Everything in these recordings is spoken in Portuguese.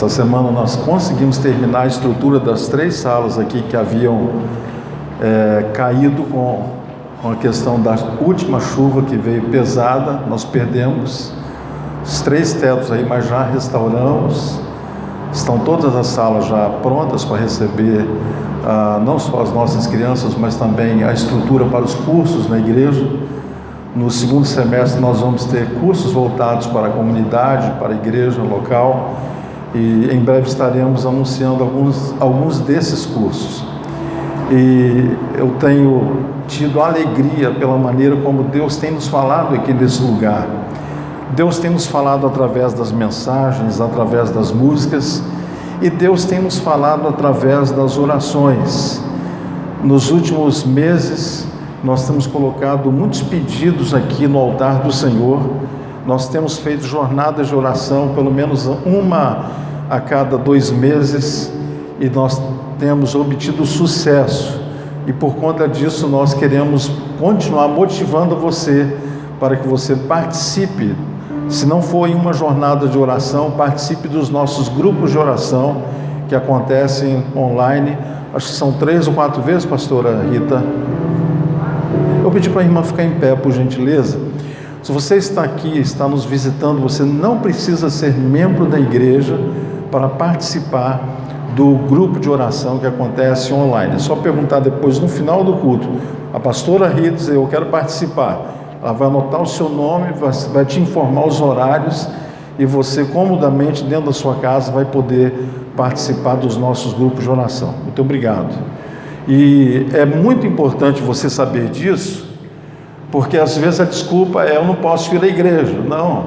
Essa semana nós conseguimos terminar a estrutura das 3 salas aqui que haviam caído com a questão da última chuva que veio pesada. Nós perdemos os 3 tetos aí, mas já restauramos. Estão todas as salas já prontas para receber não só as nossas crianças, mas também a estrutura para os cursos na igreja. No segundo semestre nós vamos ter cursos voltados para a comunidade, para a igreja local, e em breve estaremos anunciando alguns desses cursos. E eu tenho tido alegria pela maneira como Deus tem nos falado aqui nesse lugar. Deus tem nos falado através das mensagens, através das músicas, e Deus tem nos falado através das orações. Nos últimos meses, nós temos colocado muitos pedidos aqui no altar do Senhor. Nós temos feito jornadas de oração, pelo menos uma a cada 2 meses, e nós temos obtido sucesso. E por conta disso, nós queremos continuar motivando você para que você participe. Se não for em uma jornada de oração, participe dos nossos grupos de oração que acontecem online. Acho que são 3 ou 4 vezes, pastora Rita. Eu pedi para a irmã ficar em pé, por gentileza. Se você está aqui, está nos visitando, você não precisa ser membro da igreja para participar do grupo de oração que acontece online. É só perguntar depois, no final do culto, a pastora Rita dizer: eu quero participar. Ela vai anotar o seu nome, vai te informar os horários, e você, comodamente, dentro da sua casa, vai poder participar dos nossos grupos de oração. Muito obrigado. E é muito importante você saber disso, porque às vezes a desculpa é: eu não posso ir à igreja. Não,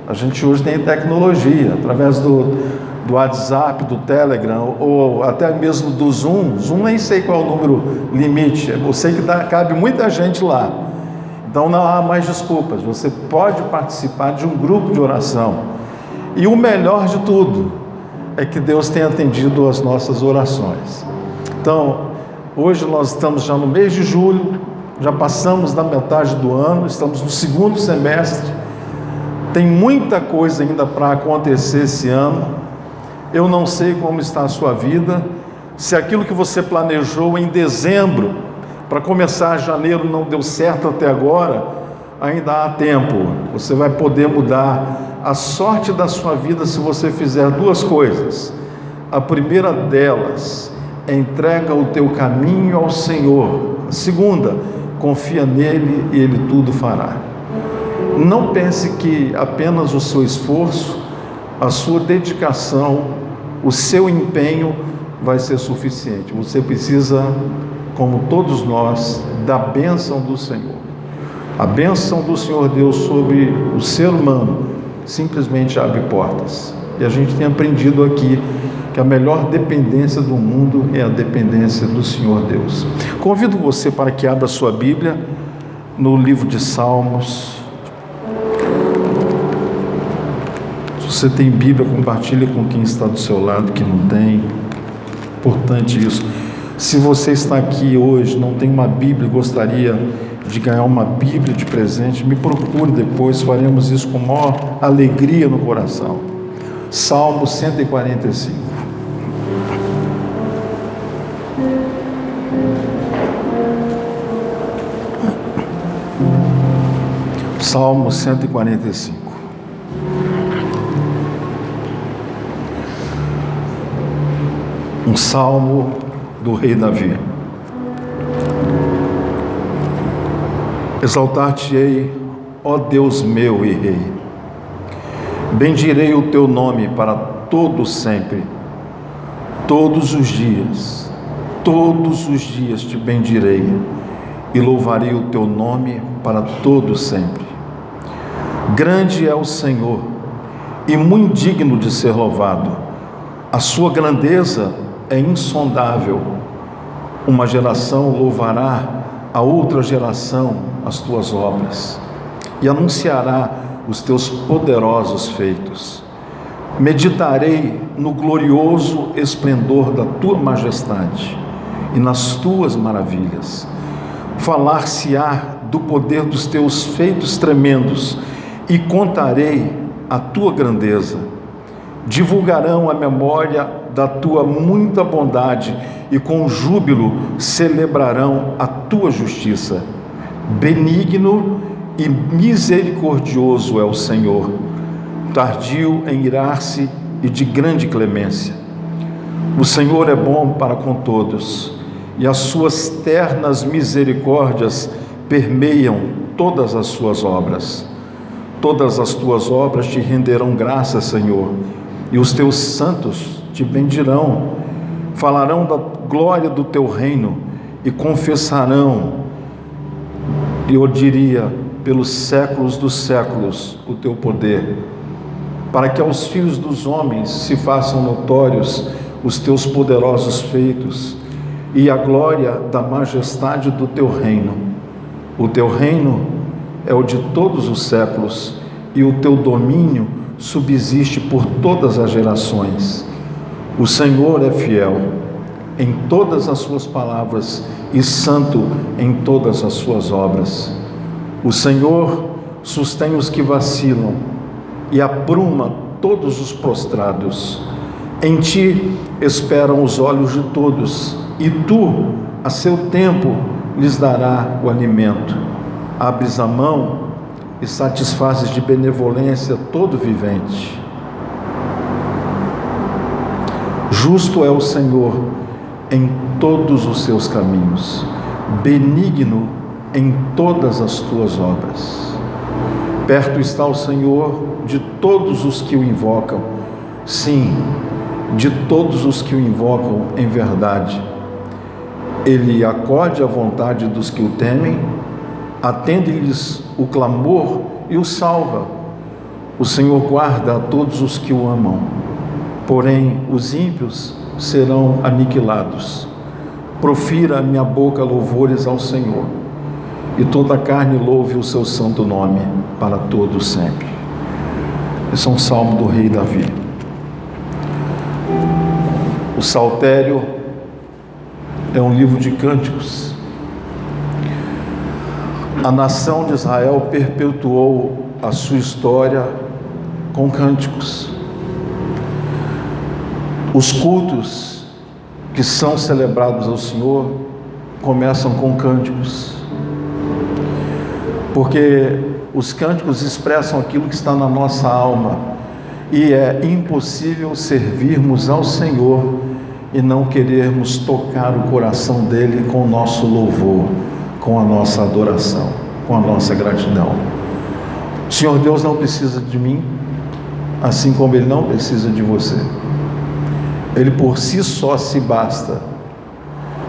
a gente hoje tem tecnologia, através do WhatsApp, do Telegram, ou até mesmo do Zoom. Zoom nem sei qual é o número limite, eu sei que cabe muita gente lá. Então não há mais desculpas, você pode participar de um grupo de oração. E o melhor de tudo é que Deus tem atendido as nossas orações. Então, hoje nós estamos já no mês de julho, já passamos da metade do ano, estamos no segundo semestre, tem muita coisa ainda para acontecer esse ano. Eu não sei como está a sua vida, se aquilo que você planejou em dezembro, para começar janeiro, não deu certo até agora, ainda há tempo. Você vai poder mudar a sorte da sua vida se você fizer 2 coisas. A primeira delas: entrega o teu caminho ao Senhor. A segunda: confia nele e ele tudo fará. Não pense que apenas o seu esforço, a sua dedicação, o seu empenho vai ser suficiente. Você precisa, como todos nós, da bênção do Senhor. A bênção do Senhor Deus sobre o ser humano simplesmente abre portas. E a gente tem aprendido aqui que a melhor dependência do mundo é a dependência do Senhor Deus. Convido você para que abra sua Bíblia no livro de Salmos. Se você tem Bíblia, compartilhe com quem está do seu lado que não tem. Importante isso. Se você está aqui hoje, não tem uma Bíblia e gostaria de ganhar uma Bíblia de presente, me procure depois, faremos isso com maior alegria no coração. Salmo 145. Salmo 145. Um salmo do rei Davi. Exaltar-te-ei, ó Deus meu e Rei. Bendirei o teu nome para todo sempre. Todos os dias te bendirei e louvarei o teu nome para todo sempre. Grande é o Senhor e muito digno de ser louvado. A sua grandeza é insondável. Uma geração louvará a outra geração as tuas obras e anunciará os teus poderosos feitos. Meditarei no glorioso esplendor da tua majestade e nas tuas maravilhas. Falar-se-á do poder dos teus feitos tremendos e contarei a tua grandeza. divulgarão a memória da tua muita bondade e com júbilo celebrarão a tua justiça. Benigno e misericordioso é o Senhor, tardio em irar-se e de grande clemência. O Senhor é bom para com todos, e as suas ternas misericórdias permeiam todas as suas obras. Todas as tuas obras te renderão graças, Senhor, e os teus santos te bendirão. Falarão da glória do teu reino e confessarão, eu diria, pelos séculos dos séculos, o teu poder, para que aos filhos dos homens se façam notórios os teus poderosos feitos e a glória da majestade do teu reino. O teu reino é o de todos os séculos, e o teu domínio subsiste por todas as gerações. O Senhor é fiel em todas as suas palavras e santo em todas as suas obras. O Senhor sustém os que vacilam e apruma todos os prostrados. Em ti esperam os olhos de todos, e tu, a seu tempo, lhes dará o alimento. Abres a mão e satisfazes de benevolência todo vivente. Justo é o Senhor em todos os seus caminhos, benigno em todas as tuas obras. Perto está o Senhor de todos os que o invocam, sim, de todos os que o invocam em verdade. Ele acode à vontade dos que o temem, atende-lhes o clamor e o salva. O Senhor guarda a todos os que o amam, porém os ímpios serão aniquilados. Profira a minha boca louvores ao Senhor, e toda a carne louve o seu santo nome para todo sempre. Esse é um salmo do rei Davi. O Saltério é um livro de cânticos. A nação de Israel perpetuou a sua história com cânticos. Os cultos que são celebrados ao Senhor começam com cânticos, porque os cânticos expressam aquilo que está na nossa alma, e é impossível servirmos ao Senhor e não querermos tocar o coração dele com o nosso louvor, com a nossa adoração, com a nossa gratidão. O Senhor Deus não precisa de mim, assim como Ele não precisa de você. Ele por si só se basta.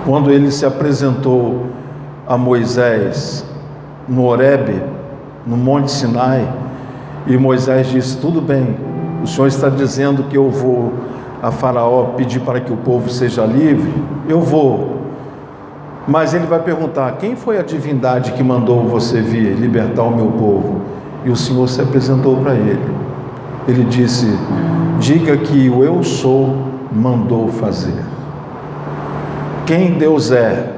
Quando Ele se apresentou a Moisés no Horebe, no Monte Sinai, e Moisés disse: tudo bem, o Senhor está dizendo que eu vou a Faraó pedir para que o povo seja livre, eu vou. Mas ele vai perguntar: quem foi a divindade que mandou você vir libertar o meu povo? E o Senhor se apresentou para ele. Ele disse: diga que o eu sou mandou fazer. Quem Deus é?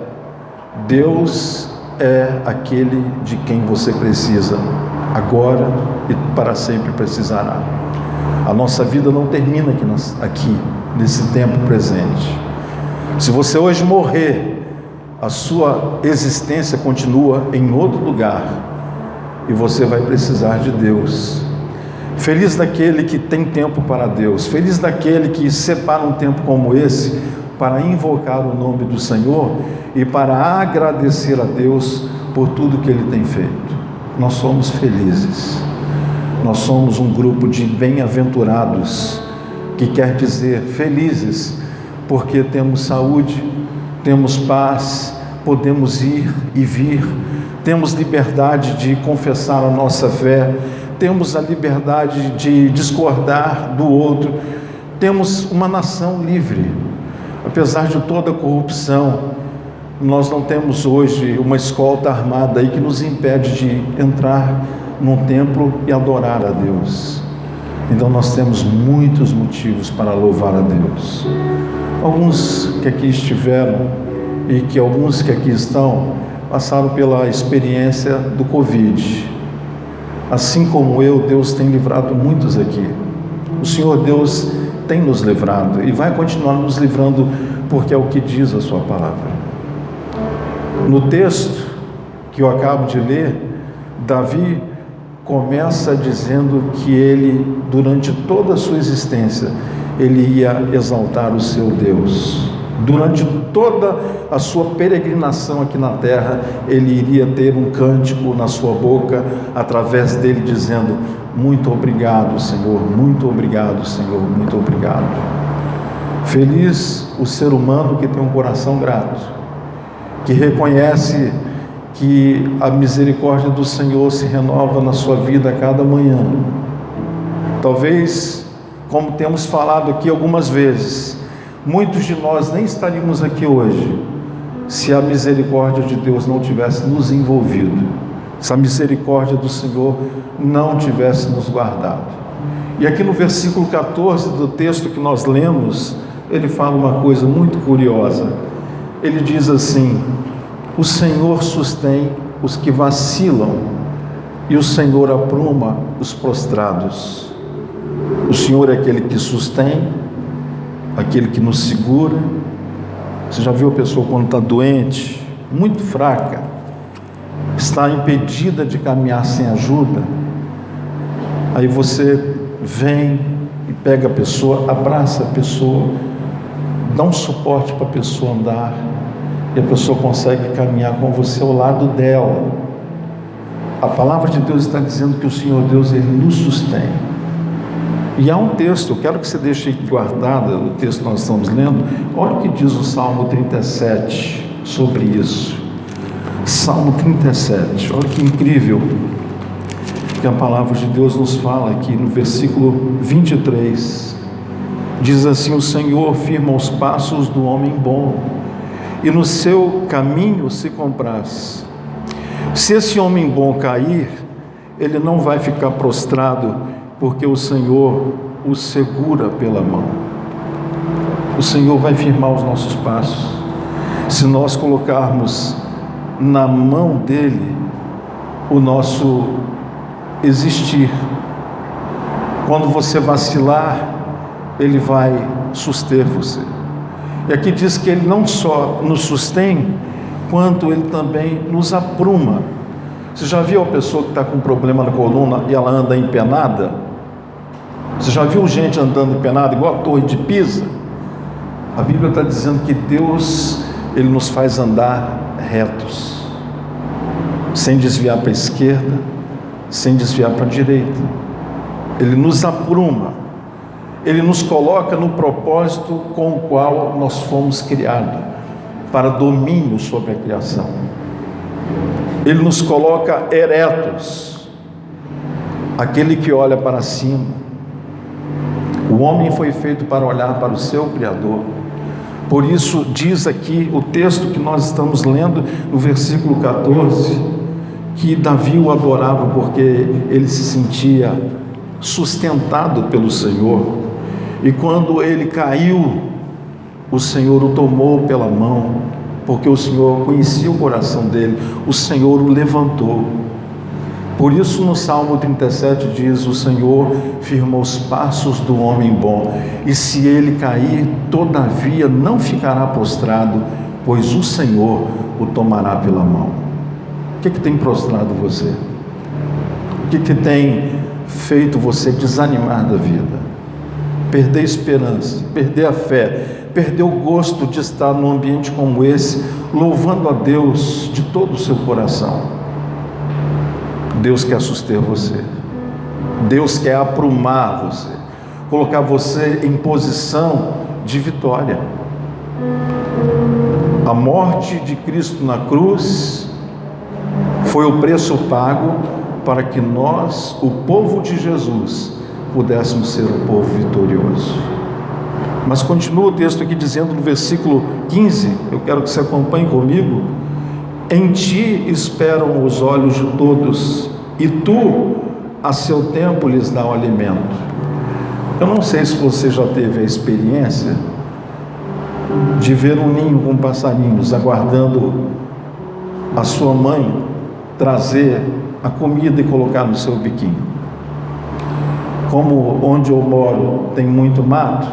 Deus é aquele de quem você precisa, agora e para sempre precisará. A nossa vida não termina aqui nesse tempo presente. Se você hoje morrer, a sua existência continua em outro lugar, e você vai precisar de Deus. Feliz daquele que tem tempo para Deus, feliz daquele que separa um tempo como esse para invocar o nome do Senhor e para agradecer a Deus por tudo que Ele tem feito. Nós somos felizes, nós somos um grupo de bem-aventurados, que quer dizer felizes, porque temos saúde, temos paz, podemos ir e vir, temos liberdade de confessar a nossa fé, temos a liberdade de discordar do outro, temos uma nação livre. Apesar de toda a corrupção, nós não temos hoje uma escolta armada aí que nos impede de entrar num templo e adorar a Deus. Então nós temos muitos motivos para louvar a Deus. Alguns que aqui estiveram e que alguns que aqui estão passaram pela experiência do Covid. Assim como eu, Deus tem livrado muitos aqui. O Senhor Deus tem nos livrado e vai continuar nos livrando, porque é o que diz a sua palavra. No texto que eu acabo de ler, Davi começa dizendo que ele, durante toda a sua existência, ele ia exaltar o seu Deus. Durante toda a sua peregrinação aqui na terra, ele iria ter um cântico na sua boca, através dele dizendo: muito obrigado, Senhor, muito obrigado, Senhor, muito obrigado. Feliz o ser humano que tem um coração grato, que reconhece que a misericórdia do Senhor se renova na sua vida a cada manhã. Talvez, como temos falado aqui algumas vezes, muitos de nós nem estaríamos aqui hoje se a misericórdia de Deus não tivesse nos envolvido, se a misericórdia do Senhor não tivesse nos guardado. E aqui no versículo 14 do texto que nós lemos, ele fala uma coisa muito curiosa. Ele diz assim: o Senhor sustém os que vacilam e o Senhor apruma os prostrados. O Senhor é aquele que sustém, aquele que nos segura. Você já viu a pessoa quando está doente, muito fraca, está impedida de caminhar sem ajuda? Aí você vem e pega a pessoa, abraça a pessoa, dá um suporte para a pessoa andar, e a pessoa consegue caminhar com você ao lado dela. A palavra de Deus está dizendo que o Senhor Deus, Ele nos sustém. E há um texto, eu quero que você deixe guardado o texto que nós estamos lendo. Olha o que diz o Salmo 37 sobre isso. Salmo 37, olha que incrível que a palavra de Deus nos fala aqui no versículo 23. Diz assim: o Senhor firma os passos do homem bom, e no seu caminho se compraz. Se esse homem bom cair, ele não vai ficar prostrado, porque o Senhor o segura pela mão. O Senhor vai firmar os nossos passos, se nós colocarmos na mão dele o nosso existir. Quando você vacilar, ele vai suster você. E aqui diz que ele não só nos sustém, quanto ele também nos apruma. Você já viu a pessoa que está com problema na coluna e ela anda empenada? Você já viu gente andando empenada igual a Torre de Pisa? A Bíblia está dizendo que Deus, Ele nos faz andar retos, sem desviar para a esquerda, sem desviar para a direita. Ele nos apruma, Ele nos coloca no propósito com o qual nós fomos criados, para domínio sobre a criação. Ele nos coloca eretos, aquele que olha para cima. O homem foi feito para olhar para o seu Criador. Por isso diz aqui o texto que nós estamos lendo no versículo 14, que Davi o adorava porque ele se sentia sustentado pelo Senhor. E quando ele caiu, o Senhor o tomou pela mão, porque o Senhor conhecia o coração dele, o Senhor o levantou. Por isso no Salmo 37 diz: o Senhor firma os passos do homem bom, e se ele cair, todavia não ficará prostrado, pois o Senhor o tomará pela mão. O que tem prostrado você? O que tem feito você desanimar da vida? Perder a esperança, perder a fé, perder o gosto de estar num ambiente como esse, louvando a Deus de todo o seu coração. Deus quer suster você, Deus quer aprumar você, colocar você em posição de vitória. A morte de Cristo na cruz foi o preço pago para que nós, o povo de Jesus, pudéssemos ser um povo vitorioso. Mas continua o texto aqui dizendo no versículo 15, eu quero que você acompanhe comigo: em ti esperam os olhos de todos, e tu a seu tempo lhes dá o alimento. Eu não sei se você já teve a experiência de ver um ninho com passarinhos aguardando a sua mãe trazer a comida e colocar no seu biquinho. como onde eu moro tem muito mato,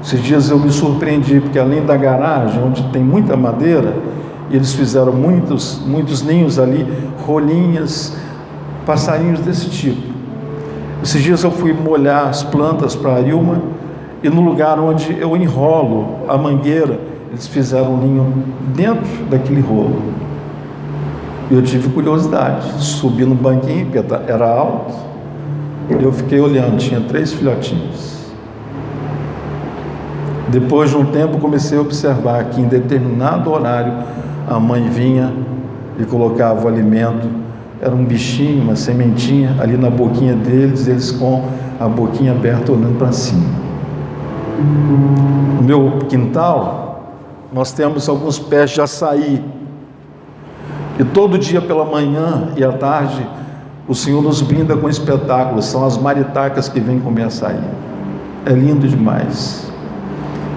esses dias eu me surpreendi, porque além da garagem, onde tem muita madeira, eles fizeram muitos ninhos ali, rolinhas, passarinhos desse tipo. Esses dias eu fui molhar as plantas para a Ilma, e no lugar onde eu enrolo a mangueira, eles fizeram um ninho dentro daquele rolo. E eu tive curiosidade, subi no banquinho, porque era alto, e eu fiquei olhando, tinha 3 filhotinhos. Depois de um tempo comecei a observar que em determinado horário a mãe vinha e colocava o alimento, era um bichinho, uma sementinha ali na boquinha deles, eles com a boquinha aberta olhando para cima. No meu quintal nós temos alguns pés de açaí, e todo dia pela manhã e à tarde o Senhor nos brinda com espetáculos, são as maritacas que vêm comer açaí. É lindo demais.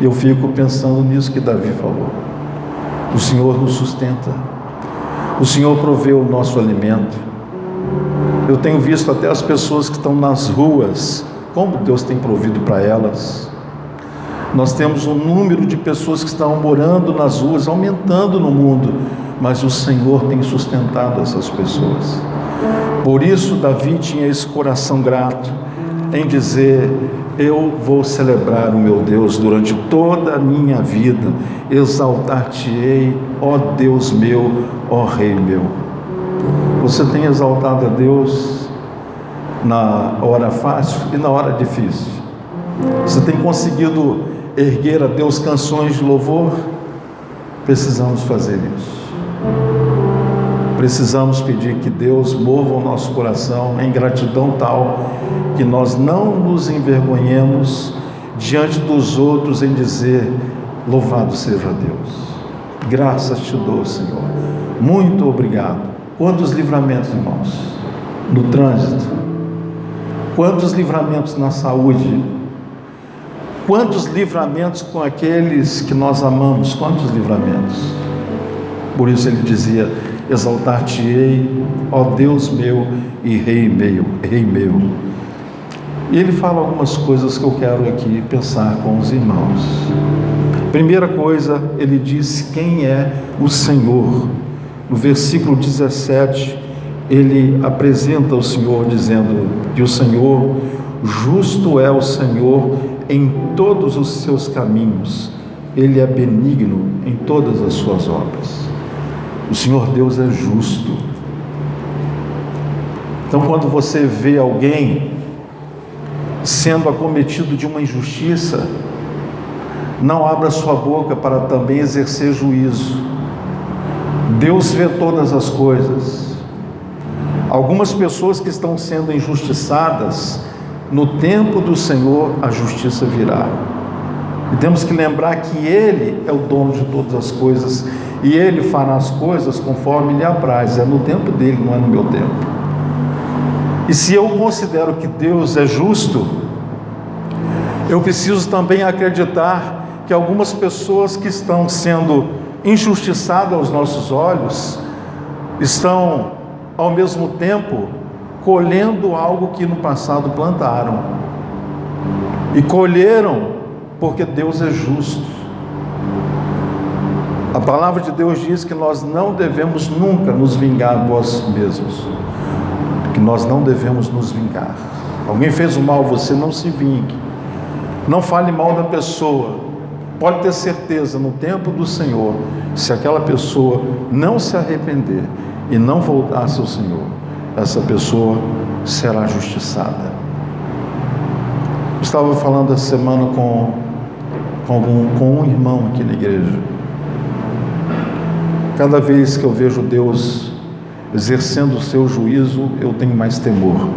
Eu fico pensando nisso que Davi falou. O Senhor nos sustenta, o Senhor provê o nosso alimento. Eu tenho visto até as pessoas que estão nas ruas, como Deus tem provido para elas. Nós temos um número de pessoas que estão morando nas ruas, aumentando no mundo, mas o Senhor tem sustentado essas pessoas. Por isso Davi tinha esse coração grato em dizer: eu vou celebrar o meu Deus durante toda a minha vida, exaltar-te-ei, ó Deus meu, ó Rei meu. Você tem exaltado a Deus na hora fácil e na hora difícil? Você tem conseguido erguer a Deus canções de louvor? Precisamos fazer isso. Precisamos pedir que Deus mova o nosso coração em gratidão tal que nós não nos envergonhemos diante dos outros em dizer: louvado seja Deus, graças te dou, Senhor, muito obrigado. Quantos livramentos, irmãos, no trânsito, quantos livramentos na saúde, quantos livramentos com aqueles que nós amamos, quantos livramentos. Por isso ele dizia: exaltar-te-ei, ó Deus meu e Rei meu, Rei meu. E ele fala algumas coisas que eu quero aqui pensar com os irmãos. Primeira coisa, ele diz quem é o Senhor. No versículo 17, ele apresenta o Senhor dizendo que o Senhor, justo é o Senhor em todos os seus caminhos, ele é benigno em todas as suas obras. O Senhor Deus é justo. Então, quando você vê alguém sendo acometido de uma injustiça, não abra sua boca para também exercer juízo. Deus vê todas as coisas. Algumas pessoas que estão sendo injustiçadas, no tempo do Senhor a justiça virá. E temos que lembrar que Ele é o dono de todas as coisas, e Ele fará as coisas conforme lhe apraz. É no tempo dele, não é no meu tempo. E se eu considero que Deus é justo, eu preciso também acreditar que algumas pessoas que estão sendo injustiçadas aos nossos olhos, estão ao mesmo tempo colhendo algo que no passado plantaram, e colheram porque Deus é justo. A palavra de Deus diz que nós não devemos nunca nos vingar de nós mesmos, que nós não devemos nos vingar. Alguém fez o mal a você, não se vingue, não fale mal da pessoa. Pode ter certeza, no tempo do Senhor, se aquela pessoa não se arrepender e não voltar-se ao Senhor, essa pessoa será justiçada. Estava falando essa semana com um irmão aqui na igreja. Cada vez que eu vejo Deus exercendo o seu juízo, eu tenho mais temor.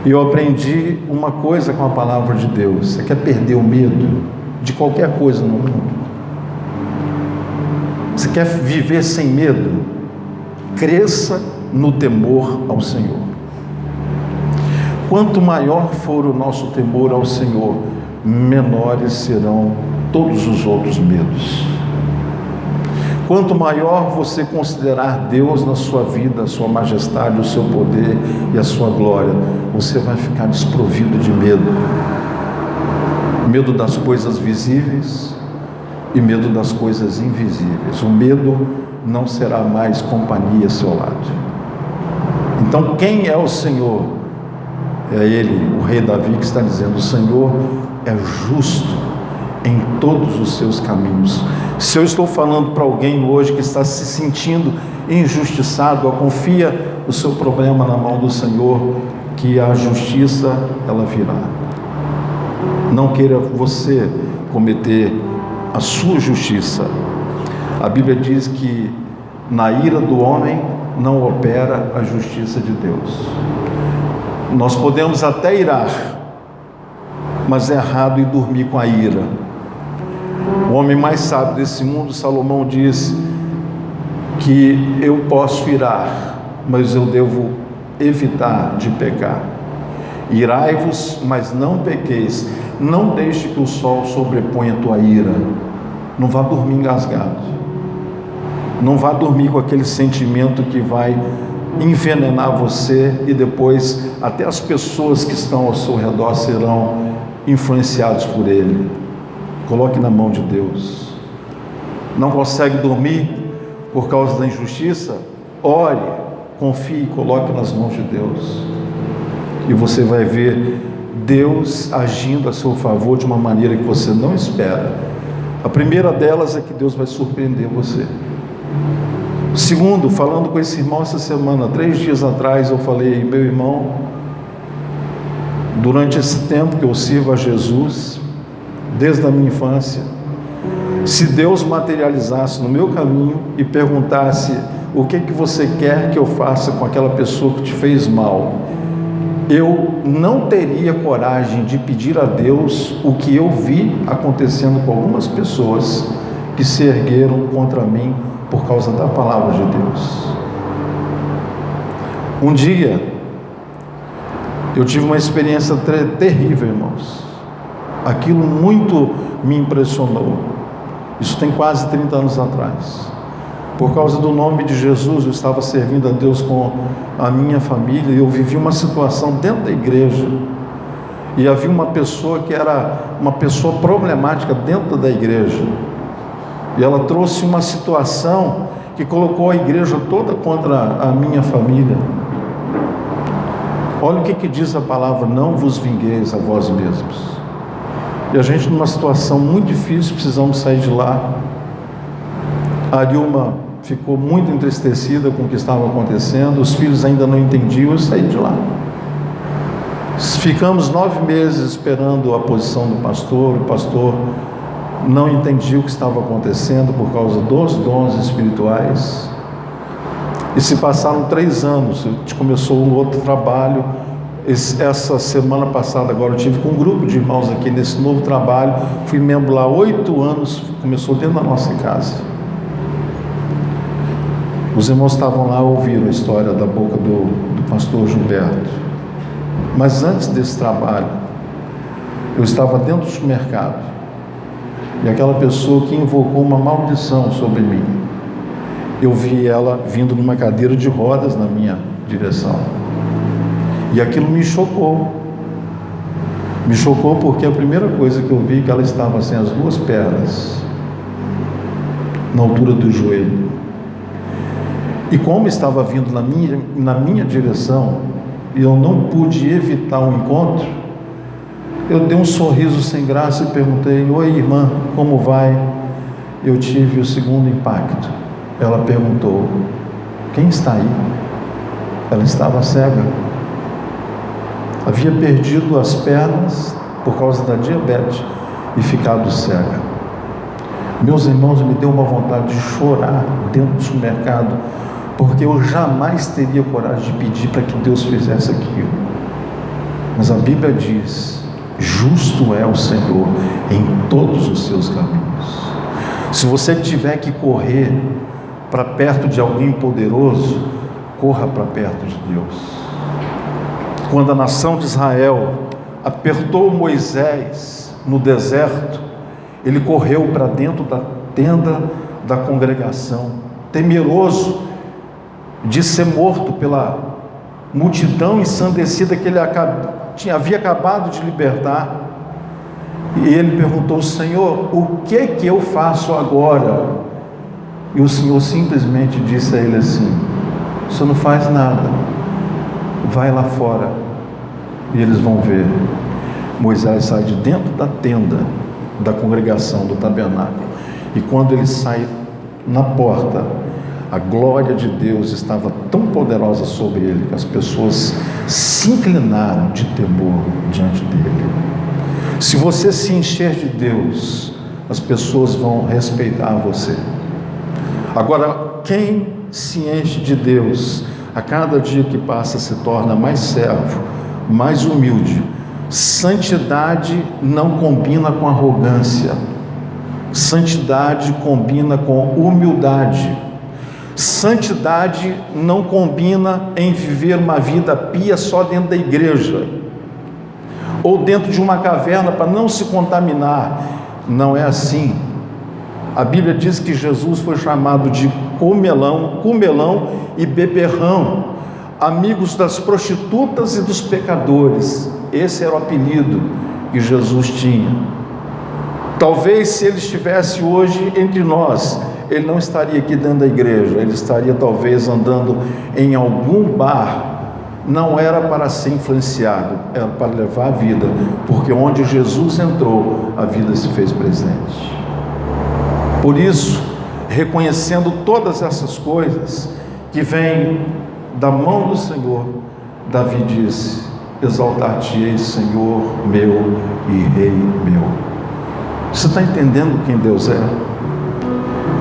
E eu aprendi uma coisa com a palavra de Deus: você quer perder o medo de qualquer coisa no mundo? Você quer viver sem medo? Cresça no temor ao Senhor. Quanto maior for o nosso temor ao Senhor, menores serão todos os outros medos. Quanto maior você considerar Deus na sua vida, a sua majestade, o seu poder e a sua glória, você vai ficar desprovido de medo. Medo das coisas visíveis e medo das coisas invisíveis. O medo não será mais companhia ao seu lado. Então, quem é o Senhor? É Ele, o rei Davi, que está dizendo: o Senhor é justo em todos os seus caminhos. Se eu estou falando para alguém hoje que está se sentindo injustiçado, confia o seu problema na mão do Senhor, que a justiça ela virá. Não queira você cometer a sua justiça. A Bíblia diz que na ira do homem não opera a justiça de Deus. Nós podemos até irar, mas é errado ir dormir com a ira. O homem mais sábio desse mundo, Salomão, diz que eu posso irar, mas eu devo evitar de pecar. Irai-vos, mas não pequeis. Não deixe que o sol sobreponha a tua ira. Não vá dormir engasgado. Não vá dormir com aquele sentimento que vai envenenar você, e depois até as pessoas que estão ao seu redor serão influenciadas por ele. Coloque na mão de Deus. Não consegue dormir por causa da injustiça? Ore, confie, coloque nas mãos de Deus, e você vai ver Deus agindo a seu favor de uma maneira que você não espera. A primeira delas é que Deus vai surpreender você. Segundo, falando com esse irmão essa semana, 3 dias atrás, eu falei: meu irmão, durante esse tempo que eu sirvo a Jesus, desde a minha infância, se Deus materializasse no meu caminho e perguntasse: o que você quer que eu faça com aquela pessoa que te fez mal, eu não teria coragem de pedir a Deus o que eu vi acontecendo com algumas pessoas que se ergueram contra mim por causa da palavra de Deus. Um dia eu tive uma experiência terrível, irmãos. Aquilo muito me impressionou. Isso tem quase 30 anos atrás. Por causa do nome de Jesus, eu estava servindo a Deus com a minha família, e eu vivi uma situação dentro da igreja, e havia uma pessoa que era uma pessoa problemática dentro da igreja, e ela trouxe uma situação que colocou a igreja toda contra a minha família. Olha o que diz a palavra: não vos vingueis a vós mesmos. E a gente, numa situação muito difícil, precisamos sair de lá. A Arilma ficou muito entristecida com o que estava acontecendo, os filhos ainda não entendiam, eu saí de lá. Ficamos 9 meses esperando a posição do pastor. O pastor não entendia o que estava acontecendo por causa dos dons espirituais. E se passaram 3 anos, a gente começou um outro trabalho. Essa semana passada agora eu tive com um grupo de irmãos aqui nesse novo trabalho, fui membro lá 8 anos, começou dentro da nossa casa. Os irmãos estavam lá, ouviram a história da boca do pastor Gilberto. Mas antes desse trabalho, eu estava dentro do supermercado, e aquela pessoa que invocou uma maldição sobre mim, eu vi ela vindo numa cadeira de rodas na minha direção, e aquilo me chocou. Me chocou porque a primeira coisa que eu vi, que ela estava sem as 2 pernas na altura do joelho. E como estava vindo na minha direção, e eu não pude evitar um encontro, eu dei um sorriso sem graça e perguntei: oi, irmã, como vai? Eu tive o segundo impacto. Ela perguntou: quem está aí? Ela estava cega. Havia perdido as pernas por causa da diabetes e ficado cega. Meus irmãos, me deu uma vontade de chorar dentro do supermercado, porque eu jamais teria coragem de pedir para que Deus fizesse aquilo. Mas a Bíblia diz: justo é o Senhor em todos os seus caminhos. Se você tiver que correr para perto de alguém poderoso, corra para perto de Deus. Quando a nação de Israel apertou Moisés no deserto, ele correu para dentro da tenda da congregação, temeroso de ser morto pela multidão ensandecida que ele havia acabado de libertar. E ele perguntou: Senhor, o que que eu faço agora? E o Senhor simplesmente disse a ele assim: você não faz nada, vai lá fora e eles vão ver. Moisés sai de dentro da tenda da congregação, do tabernáculo, e quando ele sai na porta, a glória de Deus estava tão poderosa sobre ele que as pessoas se inclinaram de temor diante dele. Se você se encher de Deus, as pessoas vão respeitar você. Agora, quem se enche de Deus, a cada dia que passa se torna mais servo, mais humilde. Santidade não combina com arrogância. Santidade combina com humildade. Santidade não combina em viver uma vida pia só dentro da igreja ou dentro de uma caverna para não se contaminar. Não é assim. A Bíblia diz que Jesus foi chamado de comelão e beberrão, amigos das prostitutas e dos pecadores. Esse era o apelido que Jesus tinha. Talvez se ele estivesse hoje entre nós, ele não estaria aqui dentro da igreja, ele estaria talvez andando em algum bar. Não era para ser influenciado, era para levar a vida, porque onde Jesus entrou, a vida se fez presente. Por isso, reconhecendo todas essas coisas que vêm da mão do Senhor, Davi disse: exaltar-te-ei, Senhor meu e Rei meu. Você está entendendo quem Deus é?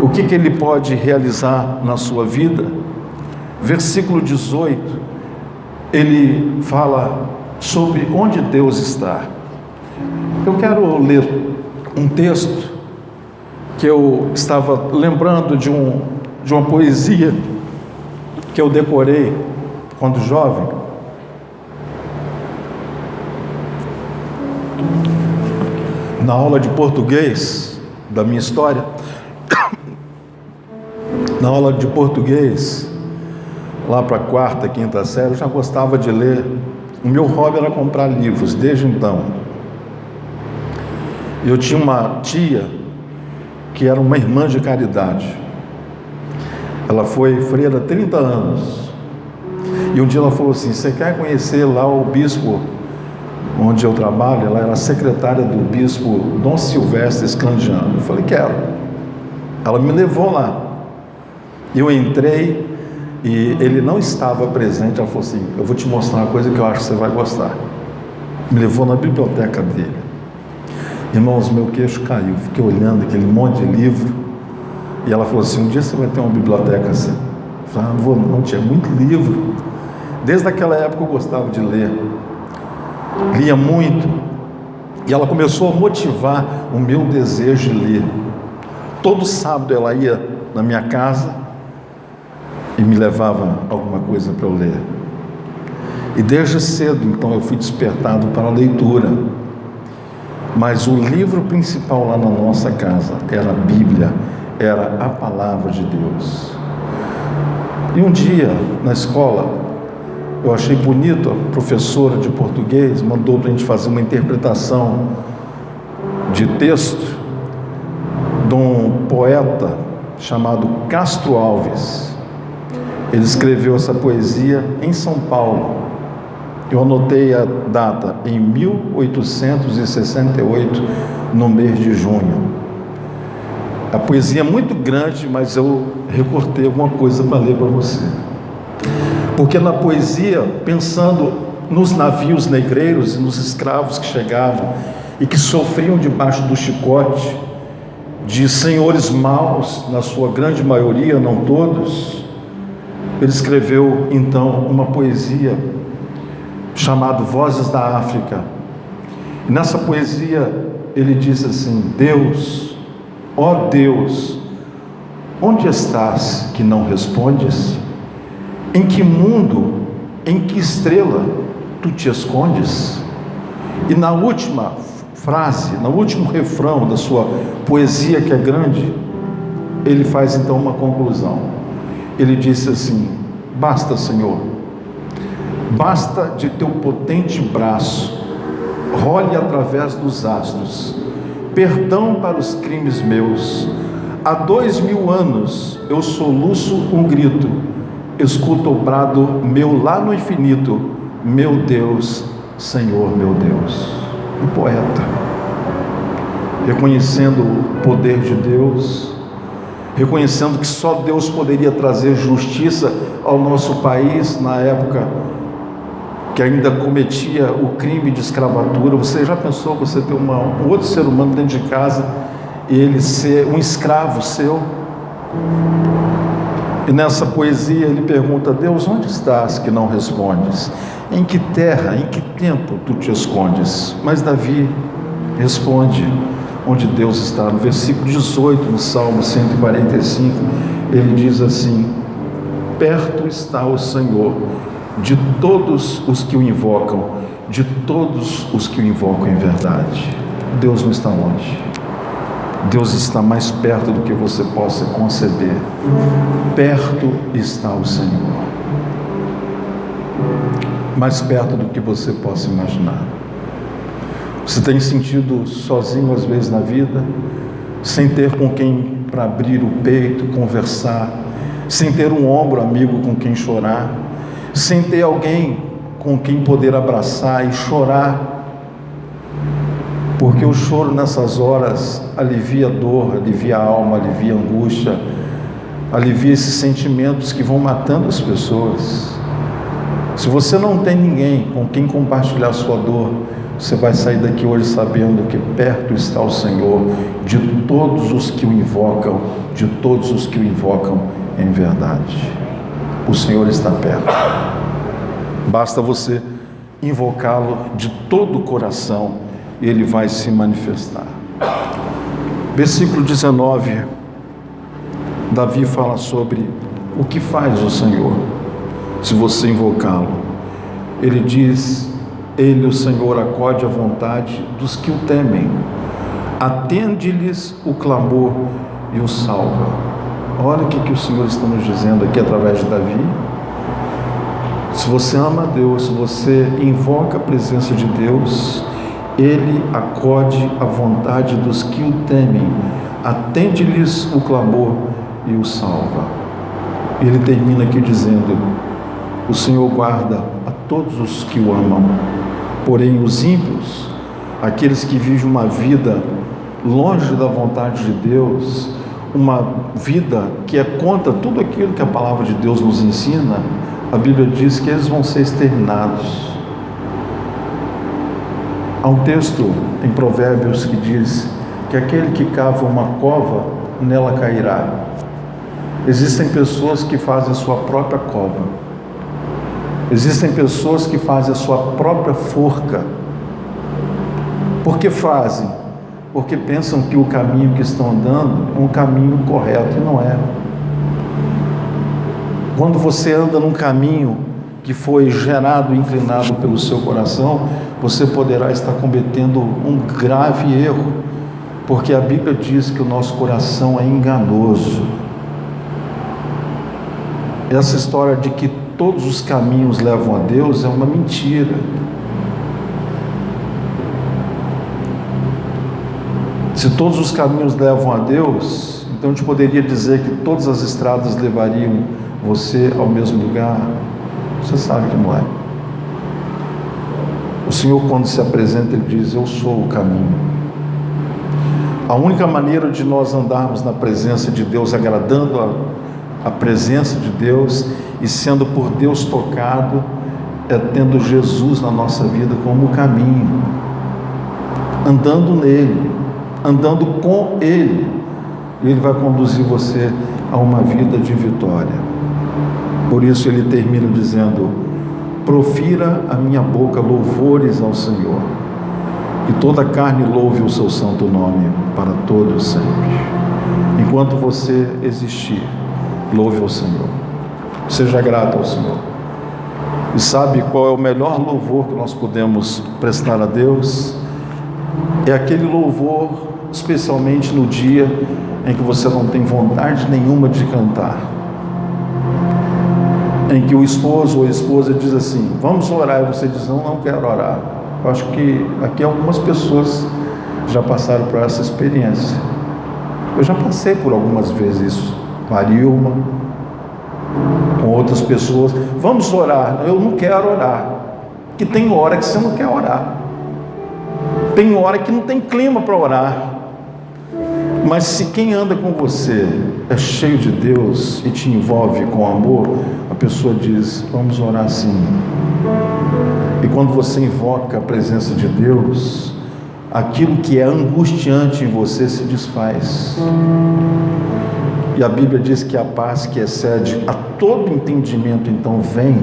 O que Ele pode realizar na sua vida? Versículo 18, ele fala sobre onde Deus está. Eu quero ler um texto que eu estava lembrando de uma poesia que eu decorei quando jovem. Na aula de português da minha história, na aula de português, lá para a quarta, quinta série, eu já gostava de ler. O meu hobby era comprar livros, desde então. Eu tinha uma tia que era uma irmã de caridade. Ela foi freira há 30 anos. E um dia ela falou assim: você quer conhecer lá o bispo onde eu trabalho? Ela era secretária do bispo Dom Silvestre Escandiano. Eu falei: quero. Ela me levou lá. Eu entrei e ele não estava presente. Ela falou assim: eu vou te mostrar uma coisa que eu acho que você vai gostar. Me levou na biblioteca dele. Irmãos, meu queixo caiu. Fiquei olhando aquele monte de livro. E ela falou assim: um dia você vai ter uma biblioteca assim. Eu falei: não vou não, tinha muito livro. Desde aquela época eu gostava de ler. Lia muito. E ela começou a motivar o meu desejo de ler. Todo sábado ela ia na minha casa e me levava alguma coisa para eu ler. E desde cedo, então, eu fui despertado para a leitura. Mas o livro principal lá na nossa casa era a Bíblia, era a Palavra de Deus. E um dia, na escola, eu achei bonito, a professora de português mandou para a gente fazer uma interpretação de texto de um poeta chamado Castro Alves. Ele escreveu essa poesia em São Paulo. Eu anotei a data, em 1868, no mês de junho. A poesia é muito grande, mas eu recortei alguma coisa para ler para você. Porque na poesia, pensando nos navios negreiros e nos escravos que chegavam e que sofriam debaixo do chicote de senhores maus, na sua grande maioria, não todos, ele escreveu então uma poesia chamada Vozes da África. E nessa poesia ele diz assim: Deus, ó Deus, onde estás que não respondes? Em que mundo, em que estrela tu te escondes? E na última frase, no último refrão da sua poesia, que é grande, ele faz então uma conclusão. Ele disse assim: basta, Senhor, basta de teu potente braço, role através dos astros, perdão para os crimes meus. Há 2000 anos eu soluço um grito, escuto o brado meu lá no infinito, meu Deus, Senhor meu Deus. Um poeta, reconhecendo o poder de Deus, reconhecendo que só Deus poderia trazer justiça ao nosso país na época que ainda cometia o crime de escravatura. Você já pensou você ter um outro ser humano dentro de casa e ele ser um escravo seu? E nessa poesia ele pergunta: Deus, onde estás que não respondes? Em que terra, em que tempo tu te escondes? Mas Davi responde onde Deus está. No versículo 18, no Salmo 145, ele diz assim: perto está o Senhor de todos os que o invocam, de todos os que o invocam em verdade. Deus não está longe. Deus está mais perto do que você possa conceber. Perto está o Senhor, mais perto do que você possa imaginar. Você tem sentido sozinho às vezes na vida, sem ter com quem para abrir o peito, conversar, sem ter um ombro amigo com quem chorar, sem ter alguém com quem poder abraçar e chorar, porque o choro nessas horas alivia a dor, alivia a alma, alivia a angústia, alivia esses sentimentos que vão matando as pessoas. Se você não tem ninguém com quem compartilhar a sua dor, você vai sair daqui hoje sabendo que perto está o Senhor de todos os que o invocam, de todos os que o invocam em verdade. O Senhor está perto. Basta você invocá-lo de todo o coração e ele vai se manifestar. Versículo 19, Davi fala sobre o que faz o Senhor se você invocá-lo. Ele diz: ele, o Senhor, acode à vontade dos que o temem, atende-lhes o clamor e o salva. Olha o que o Senhor está nos dizendo aqui através de Davi. Se você ama a Deus, se você invoca a presença de Deus, ele acode à vontade dos que o temem, atende-lhes o clamor e o salva. Ele termina aqui dizendo: o Senhor guarda a todos os que o amam, porém os ímpios, aqueles que vivem uma vida longe da vontade de Deus, uma vida que é contra tudo aquilo que a palavra de Deus nos ensina, a Bíblia diz que eles vão ser exterminados. Há um texto em Provérbios que diz que aquele que cava uma cova, nela cairá. Existem pessoas que fazem a sua própria cova. Existem pessoas que fazem a sua própria forca. Por que fazem? Porque pensam que o caminho que estão andando é um caminho correto, e não é. Quando você anda num caminho que foi gerado e inclinado pelo seu coração, você poderá estar cometendo um grave erro, porque a Bíblia diz que o nosso coração é enganoso. Essa história de que todos os caminhos levam a Deus é uma mentira. Se todos os caminhos levam a Deus, então a gente poderia dizer que todas as estradas levariam você ao mesmo lugar. Você sabe que não é. O Senhor, quando se apresenta, Ele diz: eu sou o caminho. A única maneira de nós andarmos na presença de Deus, agradando a presença de Deus e sendo por Deus tocado, é tendo Jesus na nossa vida como o caminho, andando nele, andando com Ele, e Ele vai conduzir você a uma vida de vitória. Por isso Ele termina dizendo: profira a minha boca louvores ao Senhor, e toda carne louve o seu santo nome para todo sempre. Enquanto você existir, louve ao Senhor, seja grato ao Senhor. E sabe qual é o melhor louvor que nós podemos prestar a Deus? É aquele louvor especialmente no dia em que você não tem vontade nenhuma de cantar, em que o esposo ou a esposa diz assim, vamos orar, e você diz, não quero orar. Eu acho que aqui algumas pessoas já passaram por essa experiência. Eu já passei por algumas vezes isso, com a Ilma, com outras pessoas, vamos orar, eu não quero orar, que tem hora que você não quer orar, tem hora que não tem clima para orar, mas se quem anda com você é cheio de Deus e te envolve com amor, a pessoa diz, vamos orar sim. E quando você invoca a presença de Deus, aquilo que é angustiante em você se desfaz. E a Bíblia diz que a paz que excede a todo entendimento, então vem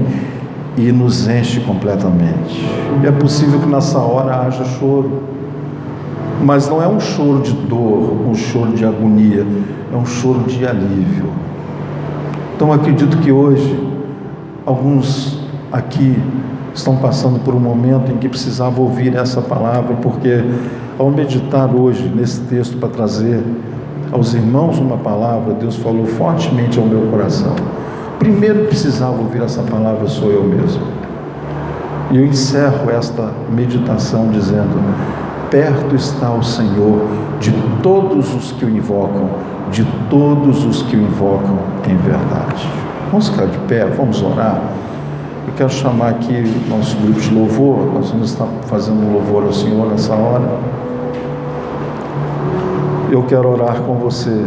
e nos enche completamente. E é possível que nessa hora haja choro, mas não é um choro de dor, um choro de agonia, é um choro de alívio. Então acredito que hoje alguns aqui estão passando por um momento em que precisavam ouvir essa palavra, porque ao meditar hoje nesse texto para trazer aos irmãos uma palavra, Deus falou fortemente ao meu coração. Primeiro precisava ouvir essa palavra sou eu mesmo. E eu encerro esta meditação dizendo, perto está o Senhor de todos os que o invocam, de todos os que o invocam em verdade. Vamos ficar de pé, vamos orar. Eu quero chamar aqui nosso grupo de louvor, nós vamos estar fazendo um louvor ao Senhor nessa hora. Eu quero orar com você.